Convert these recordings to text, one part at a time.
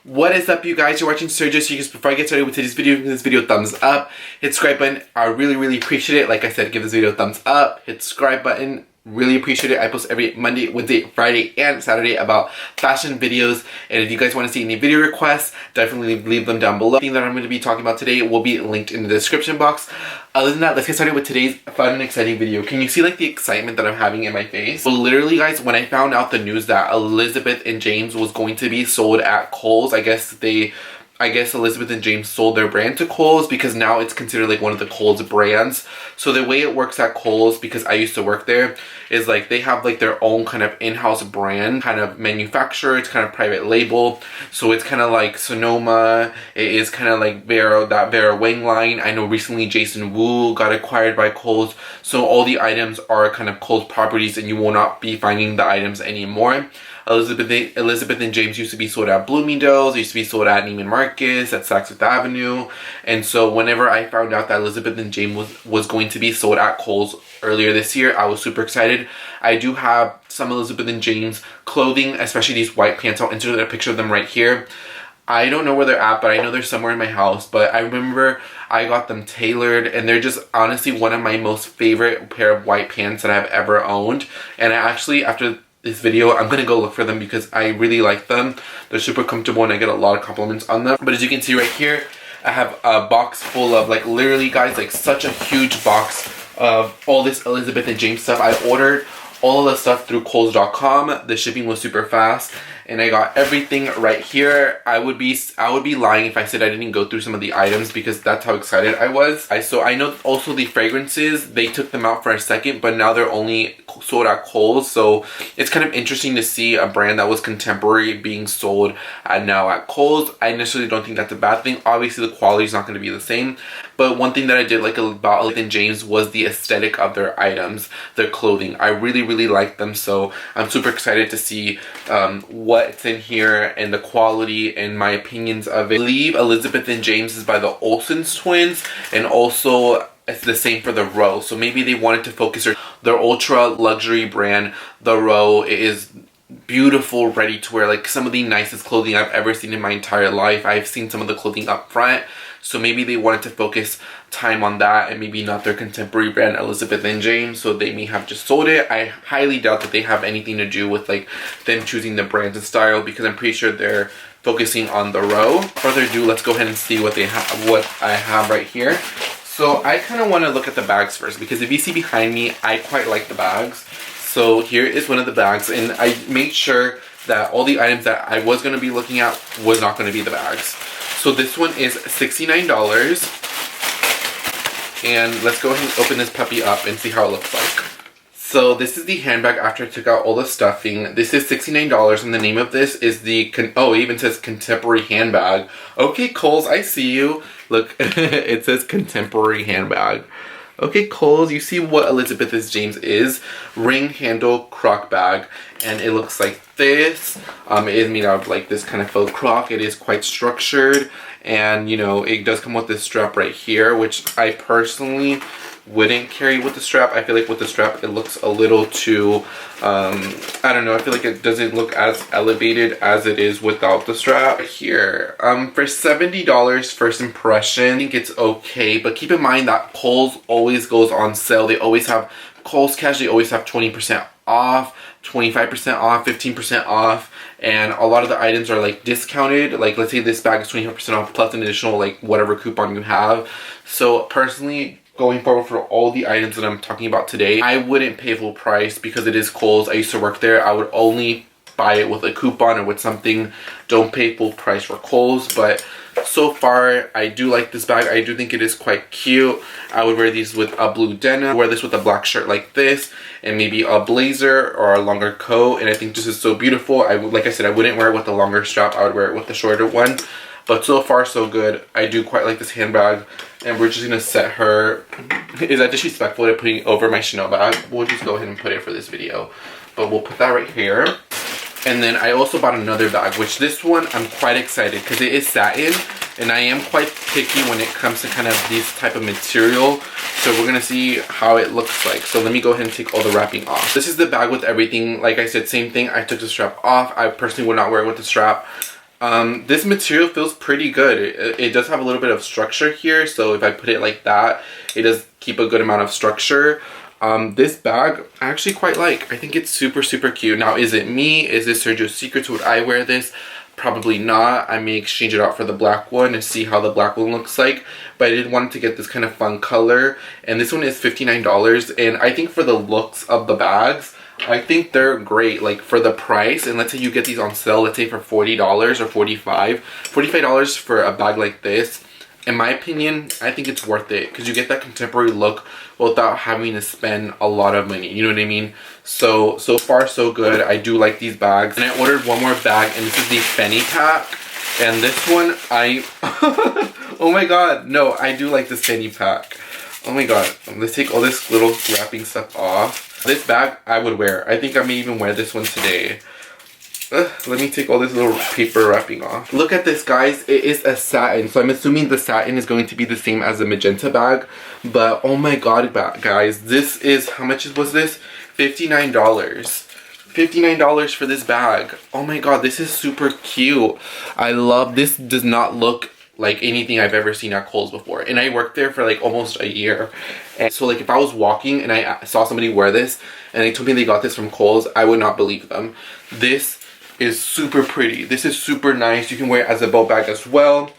What is up, you guys? You're watching Sergio. So before I get started with today's video, give this video a thumbs up. Hit subscribe button. I really appreciate it. Like I said, give this video a thumbs up. Hit subscribe button. Really appreciate it. I post every Monday, Wednesday, Friday, and Saturday about fashion videos. And if you guys want to see any video requests, definitely leave them down below. The thing that I'm going to be talking about today will be linked in the description box. Other than that, let's get started with today's fun and exciting video. Can you see like the excitement that I'm having in my face? So literally, guys, when I found out the news that Elizabeth and James was going to be sold at Kohls, I guess Elizabeth and James sold their brand to Kohls because now it's considered like one of the Kohls brands. So the way it works at Kohls, because I used to work there, is like they have like their own kind of in-house brand, kind of manufacturer. It's kind of private label. So it's kind of like Sonoma. It is kind of like that Vera Wang line. I know recently Jason Wu got acquired by Kohls. So all the items are kind of Kohls properties and you will not be finding the items anymore. Elizabeth and James used to be sold at Bloomingdale's, used to be sold at Neiman Marcus, at Saks Fifth Avenue. And so whenever I found out that Elizabeth and James was going to be sold at Kohls earlier this year, I was super excited. I do have some Elizabeth and James clothing, especially these white pants. I'll insert a picture of them right here. I don't know where they're at, but I know they're somewhere in my house. But I remember I got them tailored, and they're just honestly one of my most favorite pair of white pants that I've ever owned. And I actually, after this video, I'm gonna go look for them because I really like them. They're super comfortable and I get a lot of compliments on them. But as you can see right here, I have a box full of like literally, guys, like such a huge box of all this Elizabeth and James stuff. I ordered all of the stuff through Kohls.com. The shipping was super fast and I got everything right here. I would be lying if I said I didn't go through some of the items because that's how excited I was. So I know also the fragrances, they took them out for a second, but now they're only sold at Kohls. So it's kind of interesting to see a brand that was contemporary being sold now at Kohls. I initially don't think that's a bad thing. Obviously the quality is not going to be the same, but one thing that I did like about Elizabeth and James was the aesthetic of their items, their clothing. I really like them, so I'm super excited to see what's in here and the quality and my opinions of it. I believe Elizabeth and James is by the Olsen's twins, and also it's the same for the Row. So maybe they wanted to focus their ultra luxury brand, the Row. It is beautiful, ready to wear, like some of the nicest clothing I've ever seen in my entire life. I've seen some of the clothing up front, so maybe they wanted to focus time on that and maybe not their contemporary brand Elizabeth and James, so they may have just sold it. I highly doubt that they have anything to do with like them choosing the brands and style, because I'm pretty sure they're focusing on the Row. Without further ado, let's go ahead and see what I have right here. So I kind of want to look at the bags first, because if you see behind me, I quite like the bags. So here is one of the bags, and I made sure that all the items that I was going to be looking at was not going to be the bags. So this one is $69. And let's go ahead and open this puppy up and see how it looks like. So this is the handbag after I took out all the stuffing. This is $69, and the name of this is the, oh, it even says contemporary handbag. Okay, Kohls, I see you. Look, it says contemporary handbag. Okay, Kohls, you see what Elizabeth and James is. Ring handle croc bag, and it looks like this. It is made out of like this kind of faux croc. It is quite structured, and you know, it does come with this strap right here, which I personally wouldn't carry with the strap. I feel like with the strap it looks a little too I don't know, I feel like it doesn't look as elevated as it is without the strap. Here for $70 first impression, I think it's okay, but keep in mind that Kohls always goes on sale. They always have Kohls Cash, they always have 20% off, 25% off, 15% off, and a lot of the items are like discounted. Like let's say this bag is 25% off plus an additional like whatever coupon you have. So personally, going forward for all the items that I'm talking about today, I wouldn't pay full price because it is Kohls. I used to work there. I would only buy it with a coupon or with something. Don't pay full price for Kohls, but so far I do like this bag. I do think it is quite cute. I would wear these with a blue denim, wear this with a black shirt like this, and maybe a blazer or a longer coat, and I think this is so beautiful. Like I said, I wouldn't wear it with a longer strap. I would wear it with the shorter one. But so far so good. I do quite like this handbag, and we're just gonna set her. Is that disrespectful to putting over my Chanel bag? We'll just go ahead and put it for this video, but we'll put that right here. And then I also bought another bag, which this one I'm quite excited because it is satin, and I am quite picky when it comes to kind of this type of material. So we're gonna see how it looks like. So let me go ahead and take all the wrapping off. This is the bag with everything. Like I said, same thing. I took the strap off. I personally would not wear it with the strap. This material feels pretty good. It does have a little bit of structure here, so if I put it like that, it does keep a good amount of structure. This bag I actually quite like. I think it's super, super cute. Now, is it me? Is this Sergio's Secrets? Would I wear this? Probably not. I may exchange it out for the black one and see how the black one looks like. But I did want to get this kind of fun color. And this one is $59. And I think for the looks of the bags, I think they're great. Like for the price, and let's say you get these on sale, let's say for $40 or $45 for a bag like this. In my opinion, I think it's worth it because you get that contemporary look without having to spend a lot of money. You know what I mean? So far so good. I do like these bags. And I ordered one more bag, and this is the fanny pack. And this one, oh my god, no, I do like this fanny pack. Oh my god, let's take all this little wrapping stuff off. This bag I would wear. I think I may even wear this one today. Let me take all this little paper wrapping off. Look at this, guys. It is a satin, so I'm assuming the satin is going to be the same as the magenta bag. But oh my god, guys, this is, how much was this? $59. $59 for this bag. Oh my god, this is super cute. I love this. Does not look like anything I've ever seen at Kohls before, and I worked there for like almost a year. And so like if I was walking and I saw somebody wear this and they told me they got this from Kohls, I would not believe them. This is super pretty. This is super nice. You can wear it as a boat bag as well.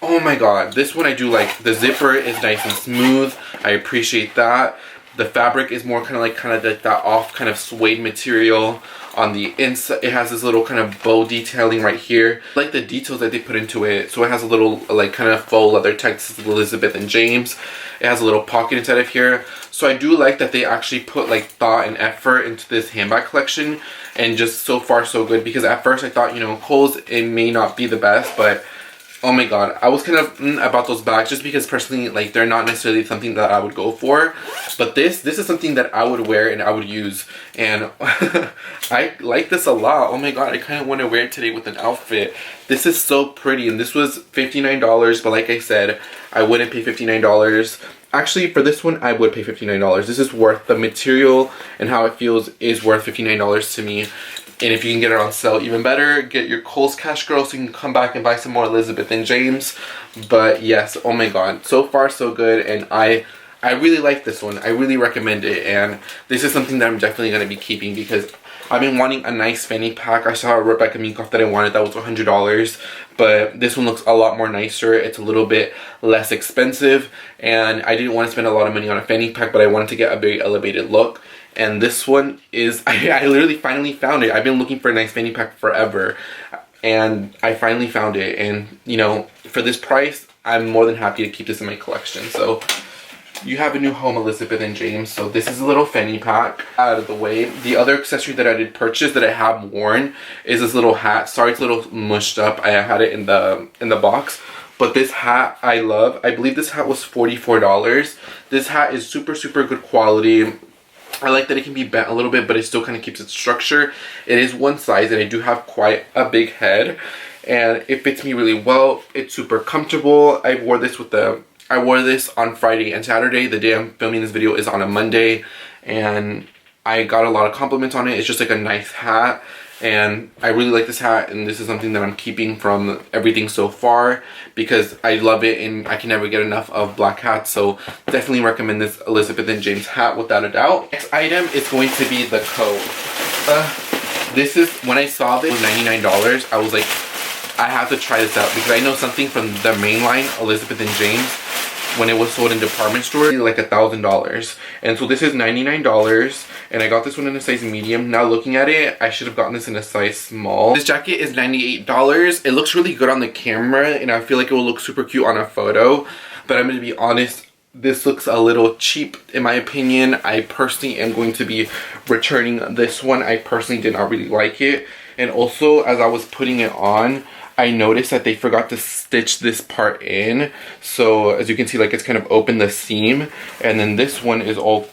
Oh my god, this one I do like. The zipper is nice and smooth. I appreciate that. The fabric is more kind of like that off kind of suede material. On the inside, it has this little kind of bow detailing right here. I like the details that they put into it. So it has a little like kind of faux leather text, Elizabeth and James. It has a little pocket inside of here. So I do like that they actually put like thought and effort into this handbag collection. And just so far so good, because at first I thought, you know, Kohls, it may not be the best, but oh my god, I was kind of about those bags just because personally, like, they're not necessarily something that I would go for. But this is something that I would wear and I would use. And I like this a lot. Oh my god, I kind of want to wear it today with an outfit. This is so pretty, and this was $59, but like I said, I wouldn't pay $59. Actually, for this one, I would pay $59. This is worth the material, and how it feels is worth $59 to me. And if you can get it on sale, even better. Get your Kohls cash girl so you can come back and buy some more Elizabeth and James. But yes, oh my god, so far so good, and I really like this one. I really recommend it, and this is something that I'm definitely going to be keeping because I've been wanting a nice fanny pack. I saw a Rebecca Minkoff that I wanted that was $100, but this one looks a lot more nicer. It's a little bit less expensive, and I didn't want to spend a lot of money on a fanny pack, but I wanted to get a very elevated look. And this one is, I literally finally found it. I've been looking for a nice fanny pack forever, and I finally found it. And, you know, for this price, I'm more than happy to keep this in my collection. So, you have a new home, Elizabeth and James. So this is a little fanny pack out of the way. The other accessory that I did purchase that I have worn is this little hat. Sorry, it's a little mushed up. I had it in the box. But this hat I love. I believe this hat was $44. This hat is super, super good quality. I like that it can be bent a little bit, but it still kind of keeps its structure. It is one size, and I do have quite a big head, and it fits me really well. It's super comfortable. I wore this on Friday and Saturday. The day I'm filming this video is on a Monday, and I got a lot of compliments on it. It's just like a nice hat, and I really like this hat, and this is something that I'm keeping from everything so far because I love it, and I can never get enough of black hats. So definitely recommend this Elizabeth and James hat without a doubt. Next item is going to be the coat. This is, when I saw this, it was $99. I was like, I have to try this out because I know something from the main line, Elizabeth and James, when it was sold in department stores, like $1,000. And so this is $99, and I got this one in a size medium. Now looking at it, I should have gotten this in a size small. This jacket is $98. It looks really good on the camera, and I feel like it will look super cute on a photo. But I'm going to be honest, this looks a little cheap in my opinion. I personally am going to be returning this one. I personally did not really like it. And also, as I was putting it on, I noticed that they forgot to stitch this part in. So as you can see, like, it's kind of open the seam, and then this one is all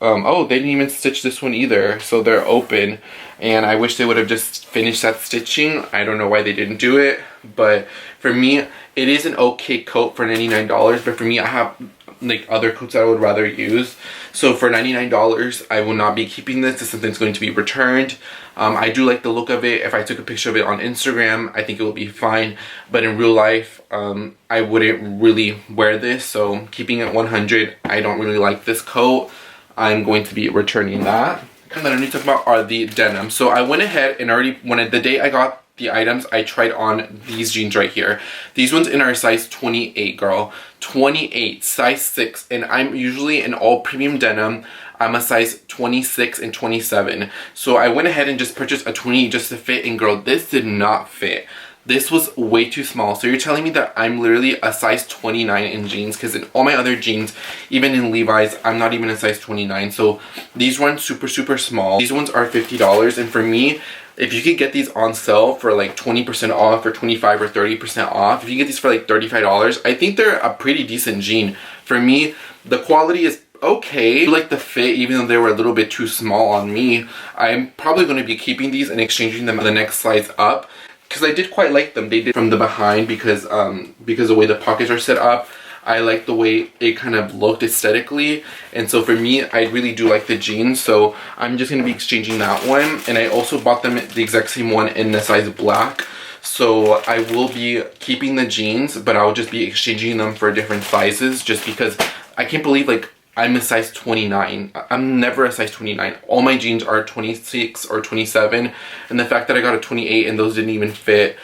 oh, they didn't even stitch this one either, so they're open. And I wish they would have just finished that stitching. I don't know why they didn't do it, but for me, it is an okay coat for $99. But for me, I have like other coats that I would rather use. So for $99, I will not be keeping this. This is something that's going to be returned. I do like the look of it. If I took a picture of it on Instagram, I think it will be fine. But in real life, I wouldn't really wear this. So keeping it 100, I don't really like this coat. I'm going to be returning that. And then I need to talk about are the denim. So I went ahead and already, the day I got the items, I tried on these jeans right here. These ones in our size 28, girl. 28, size 6. And I'm usually in all premium denim. I'm a size 26 and 27. So I went ahead and just purchased a 20 just to fit. And girl, this did not fit. This was way too small. So you're telling me that I'm literally a size 29 in jeans, because in all my other jeans, even in Levi's, I'm not even a size 29. So these ones super, super small. These ones are $50. And for me, if you could get these on sale for like 20% off or 25 or 30% off, if you get these for like $35, I think they're a pretty decent jean. For me, the quality is okay. I like the fit, even though they were a little bit too small on me. I'm probably going to be keeping these and exchanging them the next size up, because I did quite like them. They did from the behind, because the way the pockets are set up. I like the way it kind of looked aesthetically, and so for me, I really do like the jeans, so I'm just going to be exchanging that one. And I also bought them the exact same one in the size black, so I will be keeping the jeans, but I'll just be exchanging them for different sizes, just because I can't believe, like, I'm a size 29. I'm never a size 29. All my jeans are 26 or 27, and the fact that I got a 28 and those didn't even fit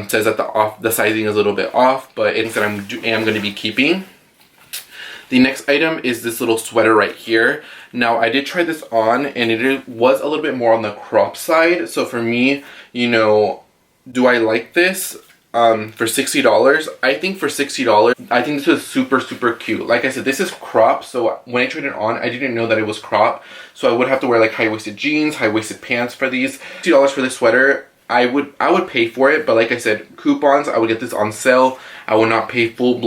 says that the sizing is a little bit off, but it's that I am going to be keeping. The next item is this little sweater right here. Now, I did try this on, and it was a little bit more on the crop side. So for me, you know, do I like this? For $60, I think for $60, I think this is super, super cute. Like I said, this is crop, so when I tried it on, I didn't know that it was crop. So I would have to wear like high-waisted jeans, high-waisted pants for these. $60 for this sweater, I would pay for it, but like I said, coupons, I would get this on sale. I would not pay full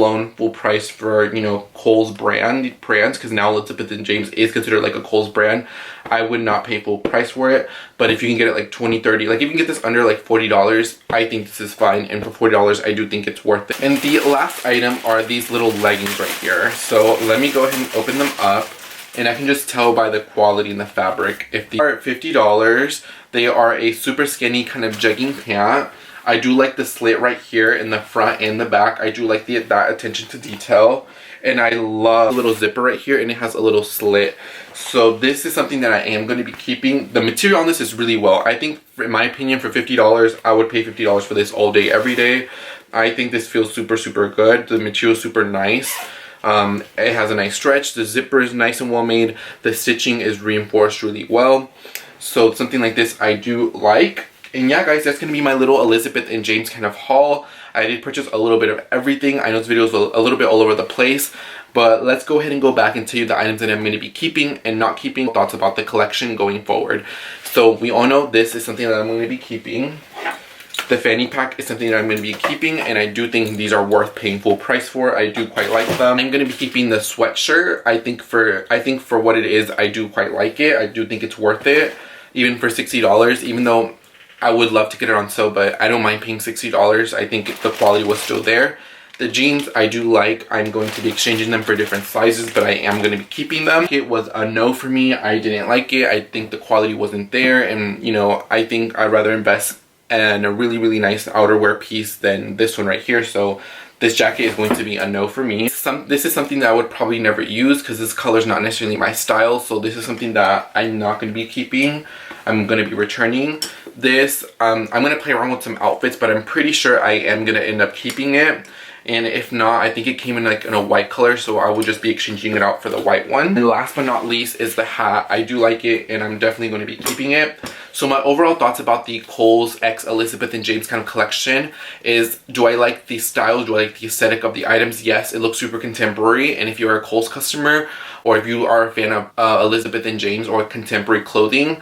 price for, you know, Kohls brands, because now Elizabeth and James is considered like a Kohls brand. I would not pay full price for it, but if you can get it like 20, 30, like if you can get this under like $40, I think this is fine, and for $40, I do think it's worth it. And the last item are these little leggings right here. So let me go ahead and open them up, and I can just tell by the quality and the fabric. If they are at $50, they are a super skinny kind of jegging pant. I do like the slit right here in the front and the back. I do like that attention to detail. And I love the little zipper right here, and it has a little slit. So this is something that I am going to be keeping. The material on this is really well. I think, in my opinion, for $50, I would pay $50 for this all day, every day. I think this feels super, super good. The material is super nice. It has a nice stretch. The zipper is nice and well made. The stitching is reinforced really well. So something like this I do like. And yeah, guys, that's going to be my little Elizabeth and James kind of haul. I did purchase a little bit of everything. I know this video is a little bit all over the place, but let's go ahead and go back and tell you the items that I'm going to be keeping and not keeping, thoughts about the collection going forward. So we all know this is something that I'm going to be keeping. The fanny pack is something that I'm going to be keeping, and I do think these are worth paying full price for. I do quite like them. I'm going to be keeping the sweatshirt. I think for what it is, I do quite like it. I do think it's worth it, even for $60, even though I would love to get it on sale, but I don't mind paying $60. I think the quality was still there. The jeans I do like. I'm going to be exchanging them for different sizes, but I am going to be keeping them. It was a no for me. I didn't like it. I think the quality wasn't there, and you know, I think I'd rather invest in a really, really nice outerwear piece than this one right here. So this jacket is going to be a no for me. This is something that I would probably never use, because this color is not necessarily my style. So this is something that I'm not going to be keeping. I'm going to be returning this. I'm going to play around with some outfits, but I'm pretty sure I am going to end up keeping it. And if not, I think it came in like in a white color, so I will just be exchanging it out for the white one. And last but not least is the hat. I do like it, and I'm definitely going to be keeping it. So my overall thoughts about the Kohls x Elizabeth and James kind of collection is, do I like the style? Do I like the aesthetic of the items? Yes, it looks super contemporary. And if you're a Kohls customer, or if you are a fan of Elizabeth and James or contemporary clothing,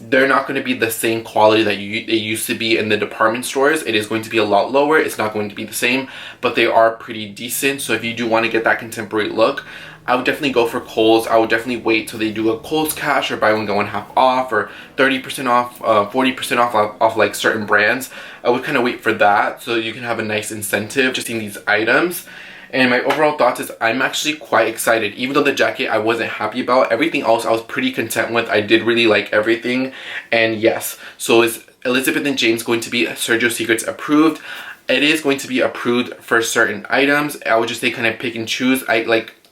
they're not going to be the same quality that they used to be in the department stores. It is going to be a lot lower. It's not going to be the same, but they are pretty decent. So if you do want to get that contemporary look, I would definitely go for Kohls. I would definitely wait till they do a Kohls cash, or buy one get one half off, or 30% off, 40% off like certain brands. I would kind of wait for that, so you can have a nice incentive just in these items. And my overall thoughts is I'm actually quite excited. Even though the jacket I wasn't happy about, everything else I was pretty content with. I did really like everything. And yes, so is Elizabeth and James going to be Sergio Secrets approved? It is going to be approved for certain items. I would just say kind of pick and choose. I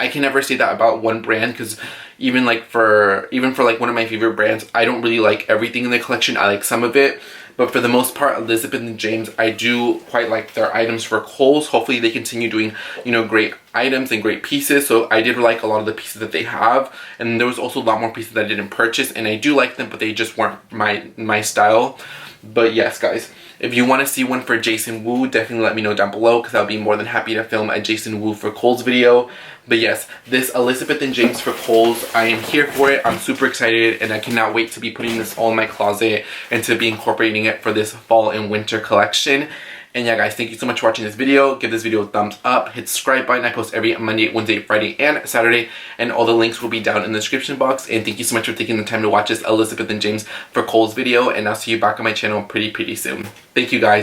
can never say that about one brand, because even for like one of my favorite brands, I don't really like everything in the collection. I like some of it, but for the most part, Elizabeth and James, I do quite like their items for Kohls. Hopefully they continue doing, you know, great items and great pieces. So I did like a lot of the pieces that they have, and there was also a lot more pieces that I didn't purchase, and I do like them, but they just weren't my style. But yes, guys, if you want to see one for Jason Wu, definitely let me know down below, because I'll be more than happy to film a Jason Wu for Kohls video. But yes, this Elizabeth and James for Kohls, I am here for it. I'm super excited, and I cannot wait to be putting this all in my closet and to be incorporating it for this fall and winter collection. And yeah, guys, thank you so much for watching this video. Give this video a thumbs up, hit the subscribe button. I post every Monday, Wednesday, Friday, and Saturday, and all the links will be down in the description box. And thank you so much for taking the time to watch this Elizabeth and James for Kohls video, and I'll see you back on my channel pretty soon. Thank you, guys.